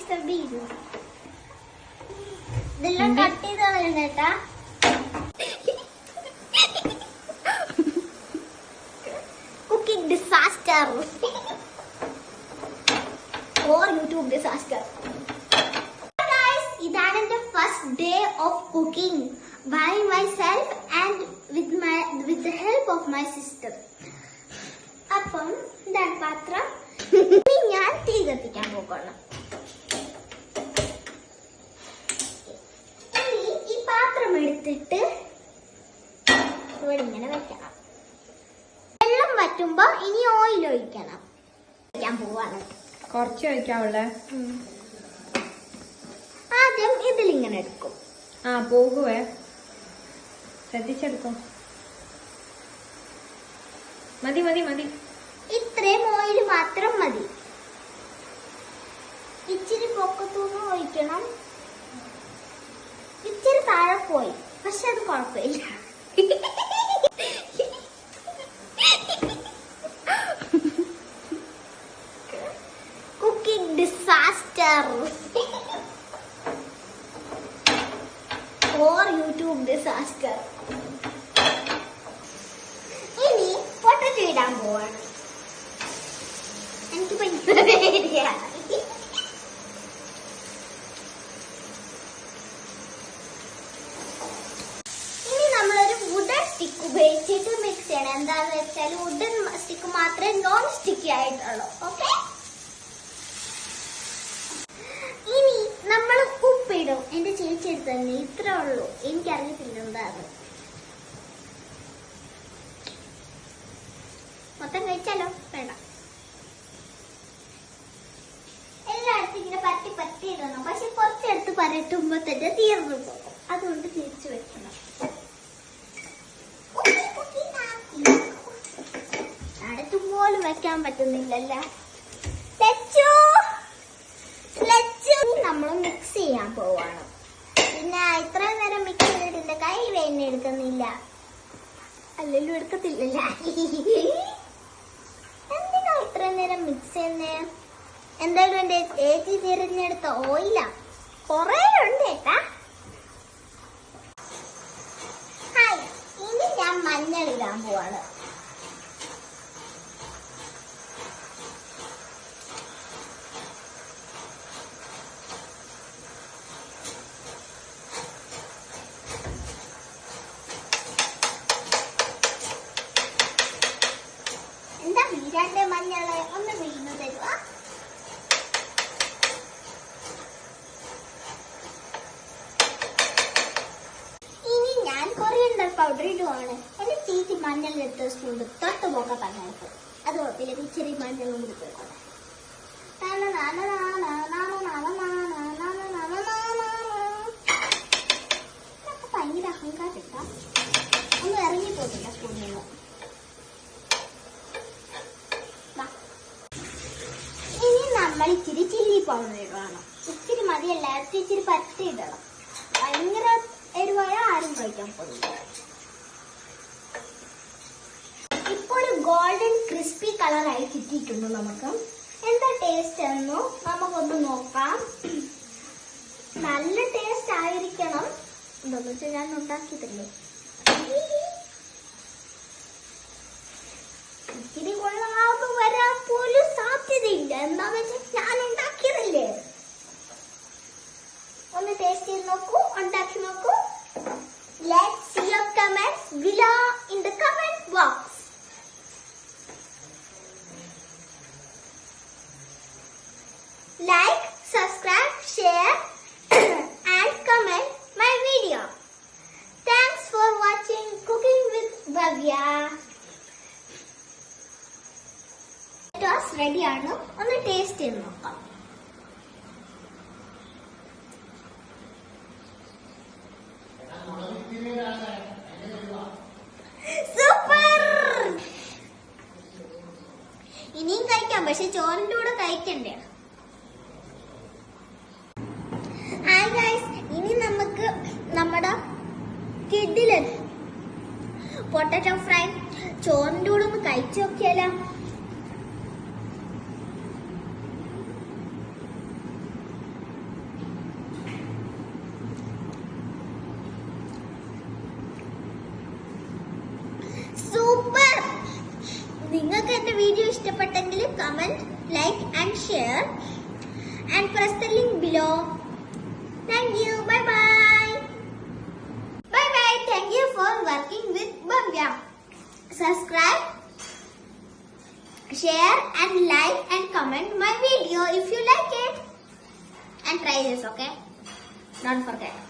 Mr. Bean. ഇതെല്ലാം cut ചെയ്താണ് കേട്ടാ. Cooking disaster or YouTube disaster. Guys, ഇതാണ് എന്റെ first day of cooking by myself and with the help of my sister. അപ്പം ഇതാണ് പാത്രം. ഞാൻ തീ കത്തിക്കാൻ പോകണം. ഈ പാത്രം എടുത്തിട്ട് ഇവിടെ ഇങ്ങനെ വെക്കണം. വെള്ളം വറ്റുമ്പോ ഇനി ഓയിൽ ഒഴിക്കണം. ഒഴിക്കാൻ പോവാണ്. കുറച്ച് ഒഴിക്കാവുള്ളേ. ആദ്യം ഇതിലിങ്ങനെ എടുക്കും. പോകുവേ, ശ്രദ്ധിച്ചെടുക്കും. മതി മതി മതി, ഇത്രയും ഓയിൽ മാത്രം മതി. ഇച്ചിരി പൊക്കത്തൂന്ന് ഒഴിക്കണം. ഇച്ചിരി താഴെ പോയി, പക്ഷെ അത് കുഴപ്പമില്ല. Cooking disaster or YouTube disaster. ഇനി പൊട്ടറ്റോ ഇടാൻ പോവാണ്. എനിക്ക് ഭയങ്കര പേടിയാ. ഇനി നമ്മളൊരു വുഡൻ സ്റ്റിക്ക് ഉപയോഗിച്ചിട്ട് മിക്സ് ചെയ്യണം. എന്താന്ന് വെച്ചാൽ വുഡൻ സ്റ്റിക്ക് മാത്രമേ നോൺ സ്റ്റിക്കി ആയിട്ടുള്ളൂ. ഓക്കെ, ഇനി നമ്മൾ ഉപ്പിടും. എന്റെ ചേച്ചി എടുത്ത് തന്നെ ഇത്രേ ഉള്ളൂ. എനിക്കറിയത്തില്ല എന്താണ്. മൊത്തം കഴിച്ചാലോ? വേണ്ട, എല്ലായിടത്തും ഇങ്ങനെ പറ്റി പറ്റി ഇടണം. പക്ഷെ കുറച്ചെടുത്ത് പരട്ടുമ്പോ തന്നെ തീർന്നു പോകും. അതുകൊണ്ട് തിരിച്ചു വെക്കണം. അടുത്ത് പോലും വെക്കാൻ പറ്റുന്നില്ലല്ലോ. നമ്മൾ മിക്സ് ചെയ്യാൻ പോവാണ്. പിന്നെ ഇത്രയും നേരം മിക്സ് ചെയ്തിട്ട് കൈ വേദന എടുക്കുന്നില്ല. അല്ലല്ലോ, എടുക്കത്തില്ല. എന്തിനാ ഇത്രയും നേരം മിക്സ് ചെയ്യുന്നേ? എന്തായാലും എന്റെ ചേച്ചി തിരഞ്ഞെടുത്ത ഓയിലാ, കൊറേ ഉണ്ട് കേട്ടാ. ഹായ്, ഇനി ഞാൻ മഞ്ഞൾ ഇടാൻ പോവാണ്. രണ്ട് മഞ്ഞള് ഒന്ന് വീണു തരുക. ഇനി ഞാൻ കൊറിയണ്ടർ പൗഡർ ഇടുവാണ്. എന്റെ ചേച്ചി മഞ്ഞൾ എടുത്ത സ്പൂൺ തൊട്ട് പോക്കാൻ പറഞ്ഞു. അത് കുഴപ്പമില്ല, ഇച്ചിരി മഞ്ഞളും കൂടി പോയിക്കോട്ടെ. ഭയങ്കര അഹങ്കാരില്ല, ഒന്നും ഇറങ്ങിപ്പോട്ടില്ല സ്പൂണിൽ നിന്ന്. ഇനി നമ്മൾ ഇച്ചിരി ചില്ലി പൗഡർ ഇടണം. ഇച്ചിരി മതിയല്ല, ഇച്ചിരി പറ്റി ഇടണം. ഭയങ്കര എരിവായ ആരും കഴിക്കാൻ പോകില്ല. ഇപ്പോൾ ഒരു ഗോൾഡൻ ക്രിസ്പി കളറായി കിട്ടിയിട്ടുണ്ട്. നമുക്ക് എന്താ ടേസ്റ്റ് എന്നോ നമുക്കൊന്ന് നോക്കാം. നല്ല ടേസ്റ്റ് ആയിരിക്കണം. എന്താന്ന് വെച്ചാൽ ഞാൻ ഉണ്ടാക്കിയതല്ലേ. ഇച്ചിരി കൊള്ളാതെ വരാൻ പോലും സാധ്യതയില്ല. എന്താന്ന് വെച്ചാൽ ഞാൻ ഉണ്ടാക്കിയതല്ലേ. ഒന്ന് ടേസ്റ്റ് ചെയ്ത് നോക്കൂ, ഉണ്ടാക്കി നോക്കൂ. Let's see your comments below in the comment box. Like, subscribe, share and comment my video. Thanks for watching Cooking with Bhavya. Ready ആണ്. ഒന്ന് ടേസ്റ്റ് ചെയ്ത് നോക്കാം. സൂപ്പർ. ഇനിയും കഴിക്കാം, പക്ഷെ ചോറിന്റെ കൂടെ കഴിക്കണ്ടേ. ഹായ് ഗൈസ്, ഇനി നമുക്ക് നമ്മുടെ കിഡിലൻ പൊട്ടറ്റോ ഫ്രൈ ചോറിന്റെ കൂടെ ഒന്ന് കഴിച്ചു നോക്കിയാലോ. സൂപ്പർ. നിങ്ങൾക്ക് എന്റെ വീഡിയോ ഇഷ്ടപ്പെട്ടെങ്കിൽ comment, like and share and press the link below. Thank you. Bye bye. Bye bye. Thank you for working with Bhavya. Subscribe, share and like and comment my video if you like it. And try this, okay? Don't forget.